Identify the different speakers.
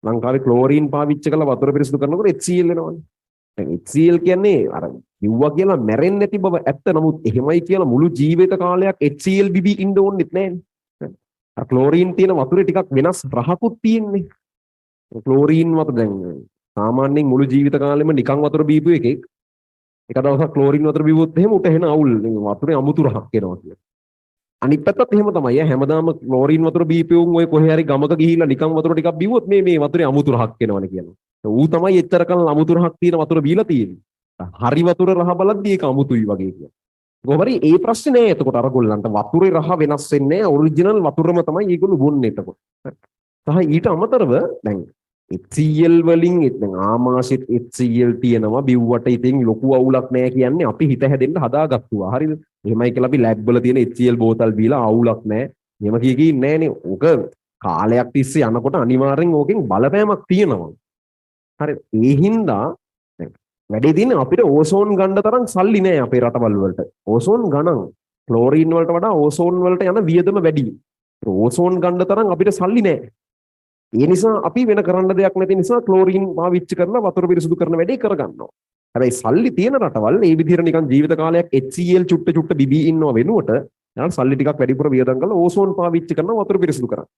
Speaker 1: ලංකාවේ ක්ලෝරින් පාවිච්චි කරලා වතුර පිරිසිදු කරනකොට HCl එනවනේ. දැන් HCl කියන්නේ අර කිව්වා කියලා මැරෙන්නේ නැති බව ඇත්ත. නමුත් එහෙමයි කියලා මුළු ජීවිත කාලයක් HCl බිබී ඉන්න ඕනෙත් නැහැ. අර ක්ලෝරින් තියෙන වතුරේ ටිකක් වෙනස් රහකුත් තියෙන්නේ. ක්ලෝරින් වතුර දැන් සාමාන්‍යයෙන් මුළු ජීවිත කාලෙම නිකන් වතුර බීපු එකෙක් එක දවසක් ක්ලෝරින් වතුර බිව්වොත් එහෙම උට එන අවුල් වතුරේ අමුතු රහක් එනවා කියලා. අනිත් පැත්තත් එහෙම තමයි. හැමදාම ක්ලෝරින් වතුර බීපෙවුන් ඔය කොහේ හරි ගමක ගිහිල්ලා නිකන් වතුර ටිකක් බිව්වොත් මේ වතුරේ අමුතු රහක් එනවනේ කියනවා. ඌ තමයි එච්චර කල් අමුතු රහක් තියෙන වතුර බීලා තියෙන්නේ. හරි වතුර රහ බලද්දී ඒක අමුතුයි වගේ කියනවා. කොහොමරි ඒ ප්‍රශ්නේ නෑ. එතකොට අර ගොල්ලන්ට වතුරේ රහ වෙනස් වෙන්නේ නෑ. ඔරිජිනල් වතුරම තමයි ඒගොල්ලෝ බොන්නේ එතකොට. සහ ඊට අමතරව දැන් HCl වලින් දැන් ආමාශිත HCl තියෙනවා බිව්වට ඉතින් ලොකු අවුලක් නෑ කියන්නේ අපි හිත හැදෙන්න හදාගත්තුවා. හරිද? එහෙමයි කියලා අපි ලැබ් වල තියෙන HCl බෝතල් බීලා අවුලක් නෑ. එහෙම කිය නෑනේ. ඕක කාලයක් තිස්සේ යනකොට අනිවාර්යෙන් ඕකෙන් බලපෑමක් තියෙනවා. හරිද? ඒ හින්දා දැන් වැඩේ තියෙන්නේ අපිට ඕසෝන් ගන්න තරම් සල්ලි නෑ අපේ රටවල් වලට. ඕසෝන් ගණන් ක්ලෝරින් වලට වඩා ඕසෝන් වලට යන වියදම වැඩි. ඕසෝන් ගන්න තරම් අපිට සල්ලි නෑ. ඒ නිසා අපි වෙන කරන්න දෙයක් නැති නිසා ක්ලෝරින් පාවිච්චි කරලා වතුර පිරිසිදු කරන වැඩේ කරගන්නවා. හැබැයි සල්ලි තියෙන රටවල් මේ විදිහට නිකන් ජීවිත කාලයක් HCl චුට්ට චුට්ට බිබී ඉන්නව වෙනුවට යන සල්ලි ටිකක් වැඩිපුර වියදම් කරලා ඕසෝන් පාවිච්චි කරනවා වතුර පිරිසිදු කරන්න.